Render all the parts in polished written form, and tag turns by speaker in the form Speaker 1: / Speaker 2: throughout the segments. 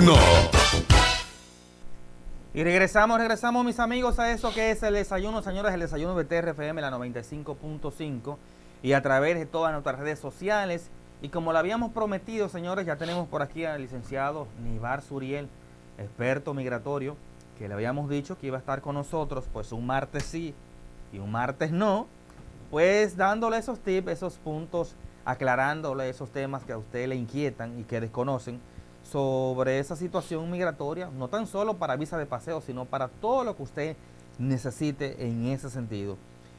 Speaker 1: desayuno.
Speaker 2: Y regresamos mis amigos a eso que es el desayuno, señores, el desayuno de TRFM, la 95.5 y a través de todas nuestras redes sociales. Y como lo habíamos prometido, señores, ya tenemos por aquí al licenciado Nivar Suriel, experto migratorio, que le habíamos dicho que iba a estar con nosotros, pues un martes sí y un martes no, pues dándole esos tips, esos puntos, aclarándole esos temas que a usted le inquietan y que desconocen sobre esa situación migratoria, no tan solo para visa de paseo, sino para todo lo que usted necesite en ese sentido.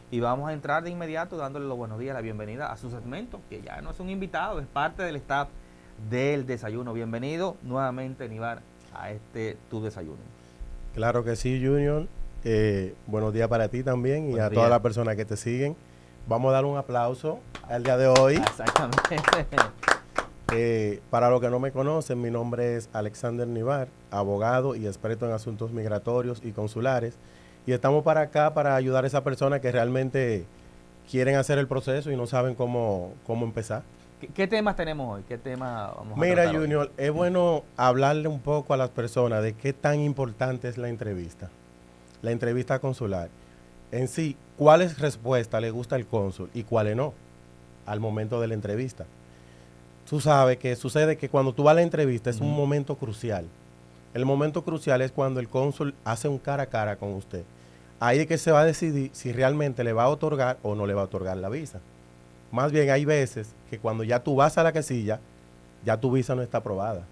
Speaker 2: Y vamos a entrar de inmediato dándole los buenos días, la bienvenida a su segmento, que ya no es un invitado, es parte del staff del desayuno. Bienvenido nuevamente, Nivar, a tu desayuno.
Speaker 3: Claro que sí, Junior. Buenos días para ti también y a todas las personas que te siguen. Vamos a dar un aplauso al día de hoy.
Speaker 2: Exactamente.
Speaker 3: Para los que no me conocen, mi nombre es Alexander Nivar, abogado y experto en asuntos migratorios y consulares. Y estamos para acá para ayudar a esas personas que realmente quieren hacer el proceso y no saben cómo empezar.
Speaker 2: ¿Qué temas tenemos hoy? ¿Qué tema vamos a
Speaker 3: Mira,
Speaker 2: tratar
Speaker 3: Junior,
Speaker 2: hoy?
Speaker 3: es bueno hablarle un poco a las personas de qué tan importante es la entrevista consular. En sí, ¿cuáles respuestas le gusta al cónsul y cuáles no al momento de la entrevista? Tú sabes que sucede que cuando tú vas a la entrevista es un momento crucial. El momento crucial es cuando el cónsul hace un cara a cara con usted. Ahí es que se va a decidir si realmente le va a otorgar o no le va a otorgar la visa. Más bien hay veces que cuando ya tú vas a la casilla, ya tu visa no está aprobada.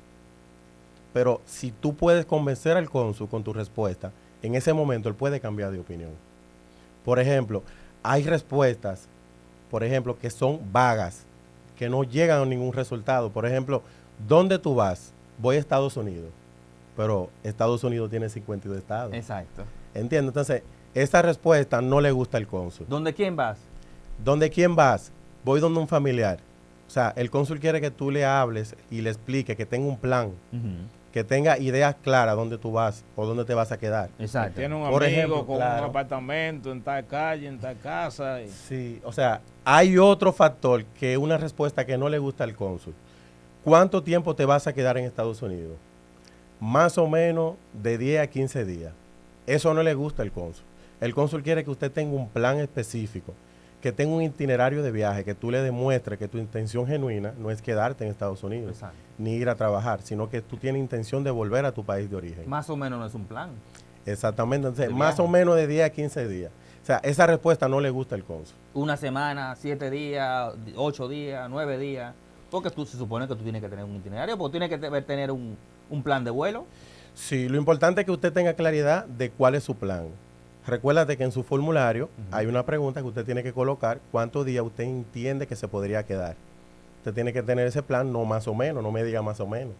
Speaker 3: Pero si tú puedes convencer al cónsul con tu respuesta, en ese momento él puede cambiar de opinión. Por ejemplo, hay respuestas, que son vagas, que no llegan a ningún resultado. Por ejemplo, ¿dónde tú vas? Voy a Estados Unidos, pero Estados Unidos tiene 52 estados.
Speaker 2: Exacto.
Speaker 3: ¿Entiendes? Entonces, esa respuesta no le gusta al cónsul.
Speaker 2: ¿Dónde quién vas?
Speaker 3: ¿Dónde quién vas? Voy donde un familiar. O sea, el cónsul quiere que tú le hables y le explique, que tenga un plan, que tenga ideas claras dónde tú vas o dónde te vas a quedar.
Speaker 2: Exacto.
Speaker 4: Tiene un
Speaker 3: Por
Speaker 4: amigo
Speaker 3: ejemplo,
Speaker 4: con
Speaker 3: claro,
Speaker 4: un apartamento en tal calle, en tal casa.
Speaker 3: Sí, o sea, hay otro factor que una respuesta que no le gusta al cónsul. ¿Cuánto tiempo te vas a quedar en Estados Unidos? Más o menos de 10 a 15 días. Eso no le gusta al cónsul. El cónsul quiere que usted tenga un plan específico, que tenga un itinerario de viaje, que tú le demuestres que tu intención genuina no es quedarte en Estados Unidos,
Speaker 2: Exacto,
Speaker 3: ni ir a trabajar, sino que tú tienes intención de volver a tu país de origen.
Speaker 2: más o menos no es un plan.
Speaker 3: Exactamente, entonces
Speaker 2: de
Speaker 3: más
Speaker 2: viaje.
Speaker 3: o menos de 10 a 15 días. O sea, esa respuesta no le gusta al cónsul.
Speaker 2: Una semana, 7 días, 8 días, 9 días. Porque tú se supone que tú tienes que tener un itinerario, porque tienes que tener un plan de vuelo.
Speaker 3: Sí, lo importante es que usted tenga claridad de cuál es su plan. Recuérdate que en su formulario hay una pregunta que usted tiene que colocar, cuántos días usted entiende que se podría quedar. Usted tiene que tener ese plan, no más o menos, no me diga más o menos.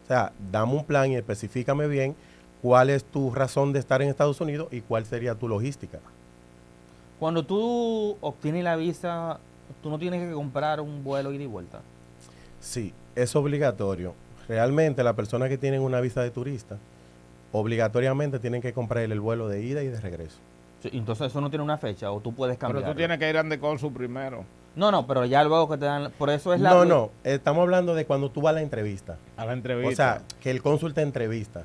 Speaker 3: O sea, dame un plan y especifícame bien cuál es tu razón de estar en Estados Unidos y cuál sería tu logística.
Speaker 2: Cuando tú obtienes la visa, tú no tienes que comprar un vuelo ida y vuelta.
Speaker 3: Sí, es obligatorio. Realmente las personas que tienen una visa de turista, obligatoriamente tienen que comprar el vuelo de ida y de regreso.
Speaker 2: Sí, entonces eso no tiene una fecha o tú puedes cambiar.
Speaker 4: Pero tú tienes que ir ante cónsul primero.
Speaker 2: No, pero ya luego que te dan, por eso es la...
Speaker 3: No, estamos hablando de cuando tú vas a la entrevista.
Speaker 4: A la entrevista.
Speaker 3: O sea, que el cónsul te entrevista.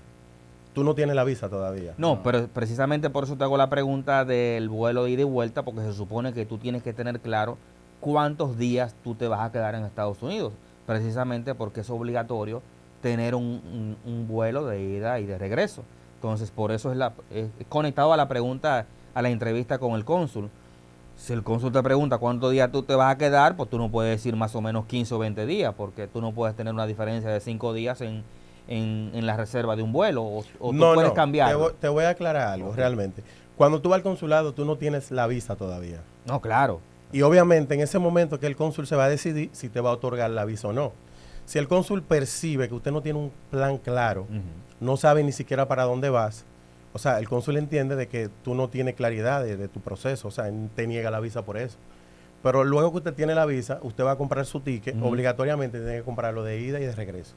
Speaker 3: Tú no tienes la visa todavía.
Speaker 2: No, pero precisamente por eso te hago la pregunta del vuelo de ida y vuelta, porque se supone que tú tienes que tener claro cuántos días tú te vas a quedar en Estados Unidos, precisamente porque es obligatorio tener un vuelo de ida y de regreso. Entonces, por eso es conectado a la pregunta, a la entrevista con el cónsul. Si el cónsul te pregunta cuántos días tú te vas a quedar, pues tú no puedes decir más o menos 15 o 20 días, porque tú no puedes tener una diferencia de 5 días en la reserva de un vuelo, o tú puedes cambiar.
Speaker 3: Te voy a aclarar algo, realmente. Cuando tú vas al consulado, tú no tienes la visa todavía.
Speaker 2: No, claro.
Speaker 3: Y obviamente en ese momento que el cónsul se va a decidir si te va a otorgar la visa o no. Si el cónsul percibe que usted no tiene un plan claro, no sabe ni siquiera para dónde vas, o sea, el cónsul entiende de que tú no tienes claridad de tu proceso, o sea, te niega la visa por eso. Pero luego que usted tiene la visa, usted va a comprar su ticket, obligatoriamente tiene que comprarlo de ida y de regreso.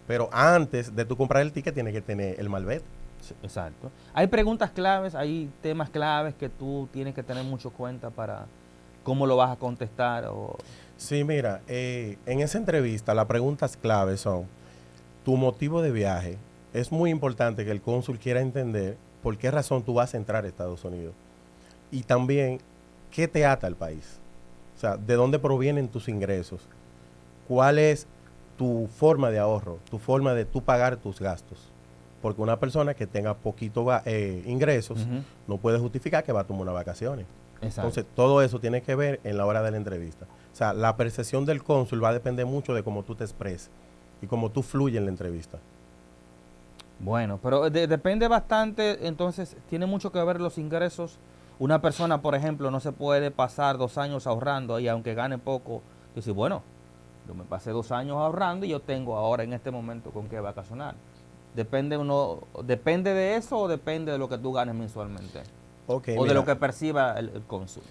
Speaker 3: Pero antes de tú comprar el ticket, tiene que tener el malvete.
Speaker 2: Sí, exacto. Hay preguntas claves, hay temas claves que tú tienes que tener mucho cuenta para cómo lo vas a contestar.
Speaker 3: Sí, mira, en esa entrevista las preguntas claves son, tu motivo de viaje, es muy importante que el cónsul quiera entender por qué razón tú vas a entrar a Estados Unidos. Y también, ¿qué te ata al país? O sea, ¿de dónde provienen tus ingresos? ¿Cuál es tu forma de ahorro? Tu forma de tú pagar tus gastos. Porque una persona que tenga poquito ingresos no puede justificar que va a tomar unas vacaciones.
Speaker 2: Exacto.
Speaker 3: Entonces, todo eso tiene que ver en la hora de la entrevista. O sea, la percepción del cónsul va a depender mucho de cómo tú te expreses y cómo tú fluyes en la entrevista.
Speaker 2: Bueno, pero depende bastante, entonces tiene mucho que ver los ingresos. Una persona, por ejemplo, no se puede pasar 2 años ahorrando y aunque gane poco, decir, bueno, yo me pasé 2 años ahorrando y yo tengo ahora en este momento con qué vacacionar. ¿Depende de eso o depende de lo que tú ganes mensualmente?
Speaker 3: Okay,
Speaker 2: o de
Speaker 3: mira,
Speaker 2: lo que perciba el cónsul.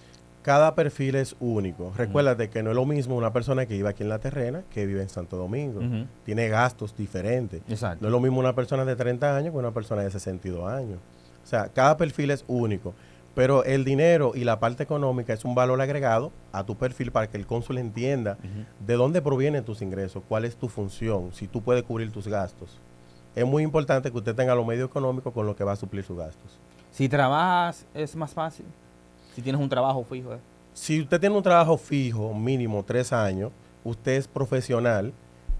Speaker 3: cada perfil es único. Recuérdate que no es lo mismo una persona que vive aquí en La Terrena que vive en Santo Domingo. Tiene gastos diferentes.
Speaker 2: Exacto.
Speaker 3: No es lo mismo una persona de 30 años que una persona de 62 años. O sea, cada perfil es único. Pero el dinero y la parte económica es un valor agregado a tu perfil para que el cónsul entienda de dónde provienen tus ingresos, cuál es tu función, si tú puedes cubrir tus gastos. Es muy importante que usted tenga los medios económicos con los que va a suplir sus gastos.
Speaker 2: Si trabajas es más fácil. Si tienes un trabajo fijo.
Speaker 3: Si usted tiene un trabajo fijo, mínimo 3 años, usted es profesional,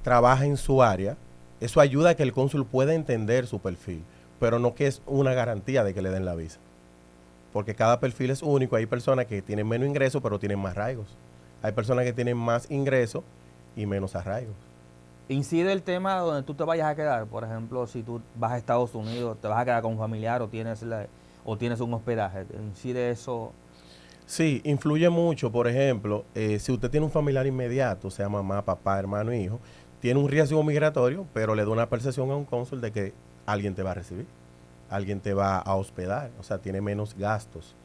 Speaker 3: trabaja en su área, eso ayuda a que el cónsul pueda entender su perfil, pero no que es una garantía de que le den la visa. Porque cada perfil es único. Hay personas que tienen menos ingresos, pero tienen más arraigos. Hay personas que tienen más ingresos y menos arraigos.
Speaker 2: Incide el tema donde tú te vayas a quedar. Por ejemplo, si tú vas a Estados Unidos, te vas a quedar con un familiar o tienes un hospedaje. ¿Incide eso?
Speaker 3: Sí, influye mucho. Por ejemplo, si usted tiene un familiar inmediato, sea mamá, papá, hermano, hijo, tiene un riesgo migratorio, pero le da una percepción a un cónsul de que alguien te va a recibir, alguien te va a hospedar, o sea, tiene menos gastos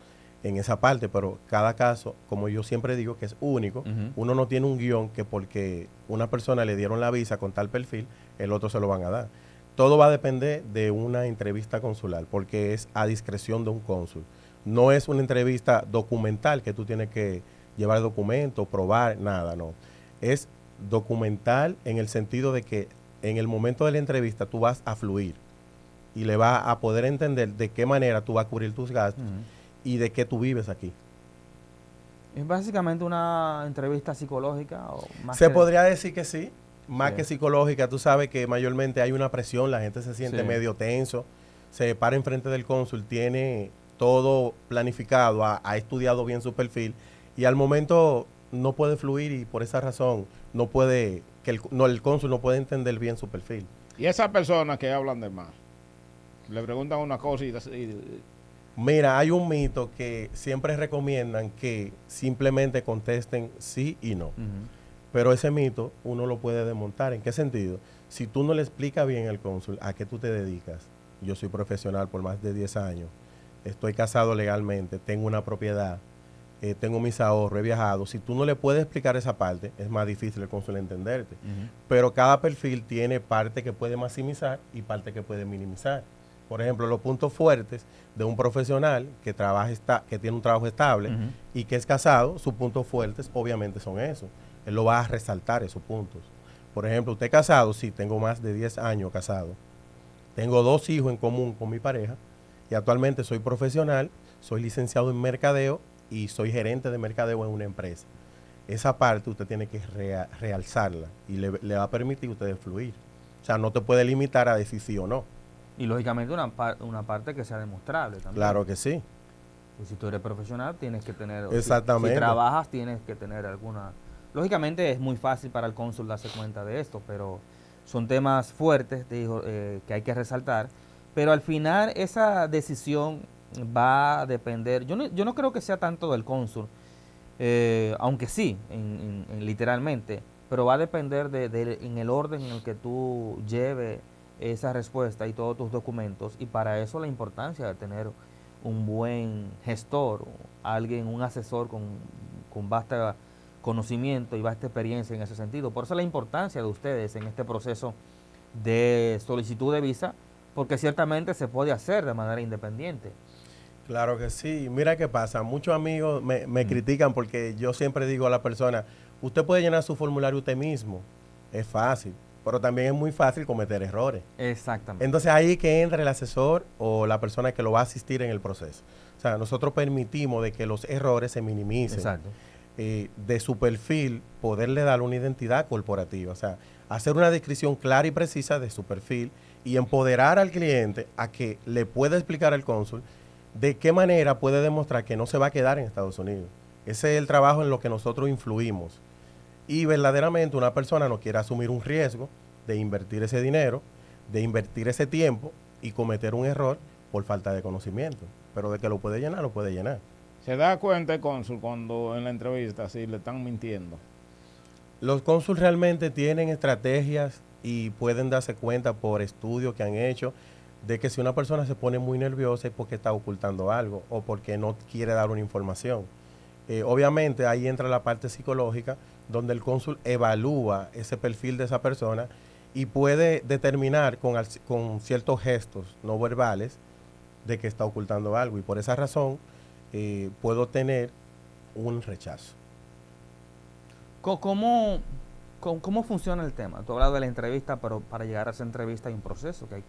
Speaker 3: en esa parte, pero cada caso, como yo siempre digo, que es único. Uno no tiene un guión que porque una persona le dieron la visa con tal perfil, el otro se lo van a dar. Todo va a depender de una entrevista consular, porque es a discreción de un cónsul. No es una entrevista documental que tú tienes que llevar documentos, probar, nada, no. Es documental en el sentido de que en el momento de la entrevista tú vas a fluir y le vas a poder entender de qué manera tú vas a cubrir tus gastos y de qué tú vives aquí.
Speaker 2: ¿Es básicamente una entrevista psicológica? O más
Speaker 3: Se
Speaker 2: que
Speaker 3: podría decir que sí, más
Speaker 2: Sí.
Speaker 3: que psicológica. Tú sabes que mayormente hay una presión, la gente se siente
Speaker 2: Sí.
Speaker 3: medio tenso, se para enfrente del cónsul, tiene todo planificado, ha estudiado bien su perfil y al momento no puede fluir y por esa razón no puede, el cónsul no puede entender bien su perfil.
Speaker 4: Y esas personas que hablan de más, le preguntan una cosa y
Speaker 3: Mira, hay un mito que siempre recomiendan que simplemente contesten sí y no. Pero ese mito uno lo puede desmontar. ¿En qué sentido? Si tú no le explicas bien al cónsul a qué tú te dedicas, yo soy profesional por más de 10 años, estoy casado legalmente, tengo una propiedad, tengo mis ahorros, he viajado. Si tú no le puedes explicar esa parte, es más difícil el cónsul entenderte. Pero cada perfil tiene parte que puede maximizar y parte que puede minimizar. Por ejemplo, los puntos fuertes de un profesional que que tiene un trabajo estable y que es casado, sus puntos fuertes obviamente son esos. Él lo va a resaltar esos puntos. Por ejemplo, usted casado, sí, tengo más de 10 años casado. Tengo 2 hijos en común con mi pareja y actualmente soy profesional, soy licenciado en mercadeo y soy gerente de mercadeo en una empresa. Esa parte usted tiene que realzarla y le va a permitir a usted fluir. O sea, no te puede limitar a decir sí o no.
Speaker 2: Y lógicamente una parte que sea demostrable también.
Speaker 3: Claro que sí.
Speaker 2: Y si tú eres profesional, tienes que tener...
Speaker 3: Exactamente.
Speaker 2: Si trabajas, tienes que tener alguna... Lógicamente es muy fácil para el cónsul darse cuenta de esto, pero son temas fuertes, que hay que resaltar. Pero al final esa decisión va a depender... Yo no creo que sea tanto del cónsul, aunque sí, literalmente, pero va a depender en el orden en el que tú lleves esa respuesta y todos tus documentos, y para eso la importancia de tener un buen gestor, un asesor con vasta conocimiento y vasta experiencia en ese sentido. Por eso la importancia de ustedes en este proceso de solicitud de visa, porque ciertamente se puede hacer de manera independiente.
Speaker 3: Claro que sí. Mira qué pasa. Muchos amigos me critican porque yo siempre digo a la persona, usted puede llenar su formulario usted mismo. Es fácil. pero también es muy fácil cometer errores.
Speaker 2: Exactamente.
Speaker 3: Entonces ahí que entra el asesor o la persona que lo va a asistir en el proceso. O sea, nosotros permitimos de que los errores se minimicen.
Speaker 2: Exacto.
Speaker 3: De su perfil, poderle dar una identidad corporativa. O sea, hacer una descripción clara y precisa de su perfil y empoderar al cliente a que le pueda explicar al cónsul de qué manera puede demostrar que no se va a quedar en Estados Unidos. Ese es el trabajo en lo que nosotros influimos. Y verdaderamente una persona no quiere asumir un riesgo de invertir ese dinero, de invertir ese tiempo y cometer un error por falta de conocimiento. Pero de que lo puede llenar, lo puede llenar.
Speaker 4: ¿Se da cuenta el cónsul cuando en la entrevista si le están mintiendo?
Speaker 3: Los cónsules realmente tienen estrategias y pueden darse cuenta por estudios que han hecho de que si una persona se pone muy nerviosa es porque está ocultando algo o porque no quiere dar una información. Obviamente ahí entra la parte psicológica donde el cónsul evalúa ese perfil de esa persona y puede determinar con ciertos gestos no verbales de que está ocultando algo y por esa razón puedo tener un rechazo.
Speaker 2: ¿Cómo funciona el tema? Tú has hablado de la entrevista, pero para llegar a esa entrevista hay un proceso que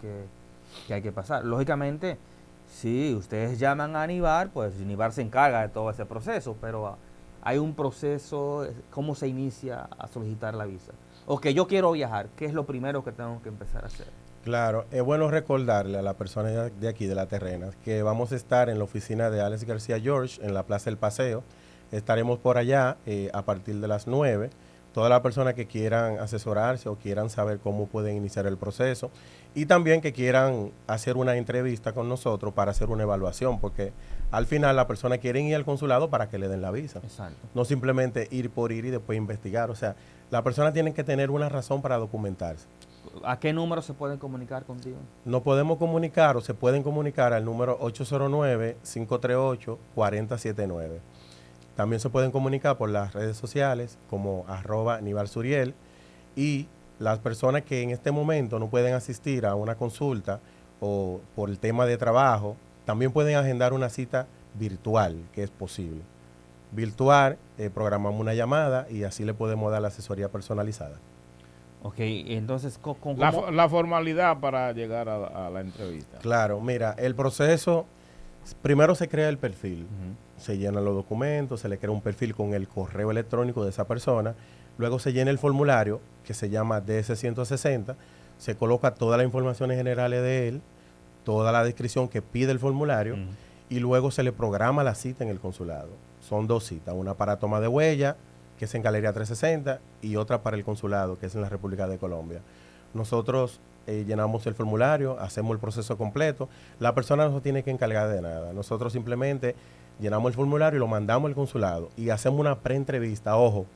Speaker 2: hay que pasar. Lógicamente, si ustedes llaman a Nivar, pues Nivar se encarga de todo ese proceso, pero hay un proceso, ¿cómo se inicia a solicitar la visa? O que yo quiero viajar, ¿qué es lo primero que tengo que empezar a hacer?
Speaker 3: Claro, es bueno recordarle a la persona de aquí, de La Terrena, que vamos a estar en la oficina de Alex García George, en la Plaza del Paseo. Estaremos por allá a partir de las 9. Todas las personas que quieran asesorarse o quieran saber cómo pueden iniciar el proceso y también que quieran hacer una entrevista con nosotros para hacer una evaluación, porque al final la persona quiere ir al consulado para que le den la visa.
Speaker 2: Exacto.
Speaker 3: No simplemente ir por ir y después investigar. O sea, la persona tiene que tener una razón para documentarse.
Speaker 2: ¿A qué número se pueden comunicar contigo?
Speaker 3: Nos podemos comunicar o se pueden comunicar al número 809-538-4079. También se pueden comunicar por las redes sociales como @NivarSuriel y las personas que en este momento no pueden asistir a una consulta o por el tema de trabajo, también pueden agendar una cita virtual, que es posible. Virtual, programamos una llamada y así le podemos dar la asesoría personalizada.
Speaker 2: Ok, entonces,
Speaker 4: La formalidad para llegar a la entrevista.
Speaker 3: Claro, mira, el proceso, primero se crea el perfil, se llenan los documentos, se le crea un perfil con el correo electrónico de esa persona, luego se llena el formulario que se llama DS-160, se coloca todas las informaciones generales de él, toda la descripción que pide el formulario y luego se le programa la cita en el consulado. Son 2 citas, una para toma de huella, que es en Galería 360, y otra para el consulado, que es en la República de Colombia. Nosotros llenamos el formulario, hacemos el proceso completo, la persona no se tiene que encargar de nada, nosotros simplemente llenamos el formulario y lo mandamos al consulado y hacemos una preentrevista. Ojo,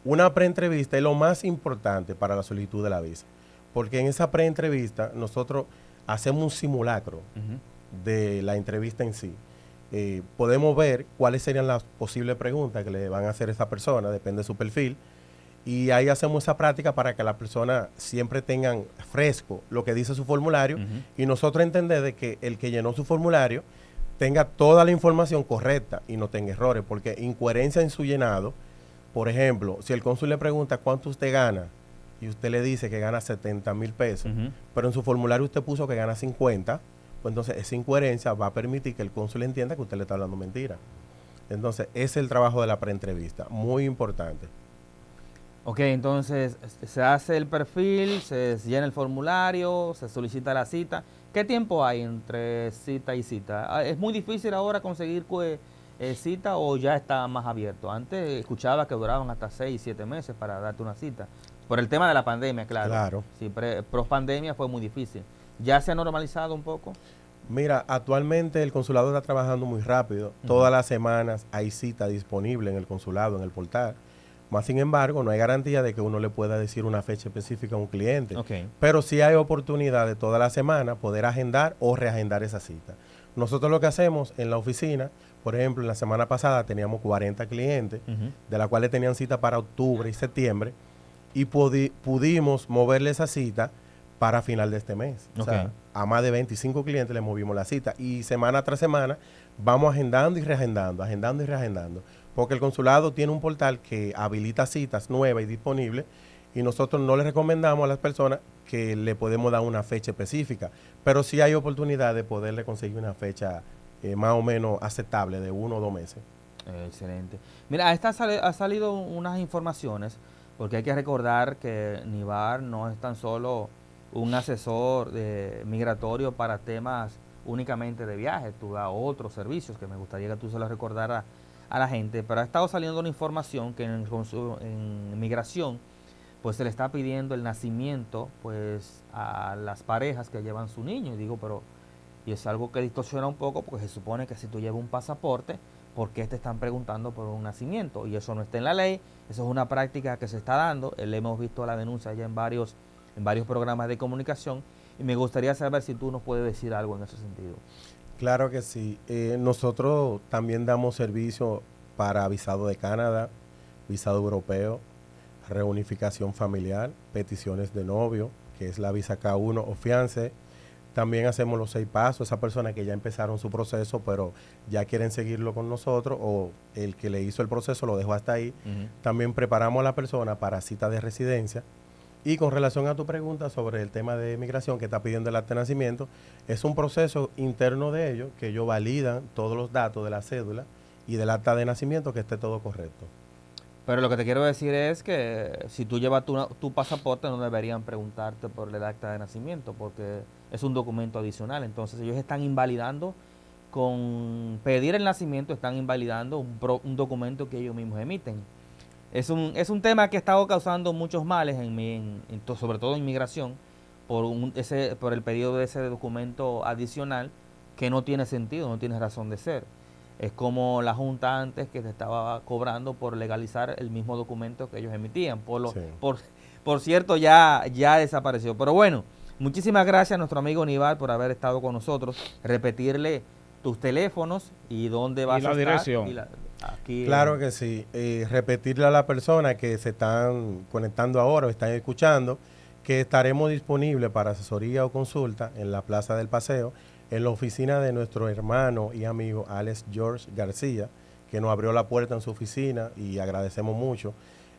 Speaker 3: una preentrevista es lo más importante para la solicitud de la visa, porque en esa preentrevista nosotros hacemos un simulacro de la entrevista en sí. Podemos ver cuáles serían las posibles preguntas que le van a hacer a esa persona, depende de su perfil, y ahí hacemos esa práctica para que la persona siempre tengan fresco lo que dice su formulario y nosotros entender de que el que llenó su formulario tenga toda la información correcta y no tenga errores, porque incoherencia en su llenado, por ejemplo, si el cónsul le pregunta cuánto usted gana y usted le dice que gana 70,000 pesos, pero en su formulario usted puso que gana 50, pues entonces esa incoherencia va a permitir que el cónsul entienda que usted le está hablando mentira. Entonces, ese es el trabajo de la preentrevista, muy importante.
Speaker 2: Ok, entonces se hace el perfil, se llena el formulario, se solicita la cita. ¿Qué tiempo hay entre cita y cita? ¿Es muy difícil ahora conseguir cita o ya está más abierto? Antes escuchaba que duraban hasta 6, 7 meses para darte una cita. Por el tema de la pandemia, claro. Sí, post pandemia fue muy difícil. ¿Ya se ha normalizado un poco?
Speaker 3: Mira, actualmente el consulado está trabajando muy rápido. Todas las semanas hay cita disponible en el consulado, en el portal. Más sin embargo, no hay garantía de que uno le pueda decir una fecha específica a un cliente. Pero sí hay oportunidad de toda la semana poder agendar o reagendar esa cita. Nosotros lo que hacemos en la oficina, por ejemplo, en la semana pasada teníamos 40 clientes, de las cuales tenían cita para octubre y septiembre, y pudimos moverle esa cita para final de este mes. O sea, a más de 25 clientes le movimos la cita y semana tras semana vamos agendando y reagendando, agendando y reagendando. Porque el consulado tiene un portal que habilita citas nuevas y disponibles y nosotros no le recomendamos a las personas que le podemos dar una fecha específica, pero sí hay oportunidad de poderle conseguir una fecha más o menos aceptable de 1 o 2 meses.
Speaker 2: Excelente. Mira, ha salido unas informaciones, porque hay que recordar que Nivar no es tan solo un asesor migratorio para temas únicamente de viajes, tú das otros servicios que me gustaría que tú se los recordaras a la gente, pero ha estado saliendo una información que en migración pues se le está pidiendo el nacimiento pues a las parejas que llevan su niño, y digo, pero y es algo que distorsiona un poco porque se supone que si tú llevas un pasaporte, ¿por qué te están preguntando por un nacimiento? Y eso no está en la ley, eso es una práctica que se está dando, le hemos visto la denuncia ya en varios programas de comunicación, y me gustaría saber si tú nos puedes decir algo en ese sentido.
Speaker 3: Claro que sí. Nosotros también damos servicio para visado de Canadá, visado europeo, reunificación familiar, peticiones de novio, que es la visa K1 o fiance. También hacemos los 6 pasos, esas personas que ya empezaron su proceso, pero ya quieren seguirlo con nosotros, o el que le hizo el proceso lo dejó hasta ahí. También preparamos a la persona para cita de residencia. Y con relación a tu pregunta sobre el tema de migración que está pidiendo el acta de nacimiento, es un proceso interno de ellos, que ellos validan todos los datos de la cédula y del acta de nacimiento, que esté todo correcto.
Speaker 2: Pero lo que te quiero decir es que si tú llevas tu pasaporte, no deberían preguntarte por el acta de nacimiento, porque es un documento adicional. Entonces ellos están invalidando, con pedir el nacimiento, están invalidando un documento que ellos mismos emiten. Es un tema que ha estado causando muchos males, sobre todo en migración, por el pedido de ese documento adicional que no tiene sentido, no tiene razón de ser. Es como la Junta antes, que se estaba cobrando por legalizar el mismo documento que ellos emitían.
Speaker 3: Sí.
Speaker 2: Por cierto, ya desapareció. Pero bueno, muchísimas gracias a nuestro amigo Nivar por haber estado con nosotros. Repetirle tus teléfonos y dónde vas a estar.
Speaker 4: Dirección.
Speaker 2: Aquí
Speaker 3: Claro que sí. Repetirle a la persona que se están conectando ahora o están escuchando que estaremos disponibles para asesoría o consulta en la Plaza del Paseo, en la oficina de nuestro hermano y amigo Alex George García, que nos abrió la puerta en su oficina y agradecemos mucho.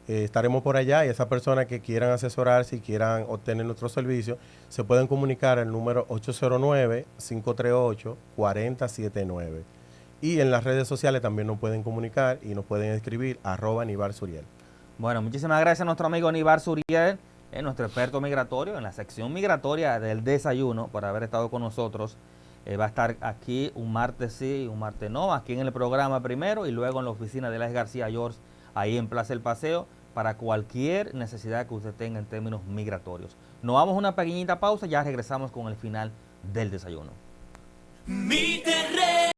Speaker 3: Estaremos por allá, y esas personas que quieran asesorarse y quieran obtener nuestro servicio, se pueden comunicar al número 809-538-4079. Y en las redes sociales también nos pueden comunicar y nos pueden escribir @Nivar Suriel.
Speaker 2: Bueno, muchísimas gracias a nuestro amigo Nivar Suriel, nuestro experto migratorio en la sección migratoria del desayuno, por haber estado con nosotros. Va a estar aquí un martes sí y un martes no, aquí en el programa primero y luego en la oficina de Alex García George, ahí en Plaza El Paseo, para cualquier necesidad que usted tenga en términos migratorios. Nos vamos a una pequeñita pausa, ya regresamos con el final del desayuno.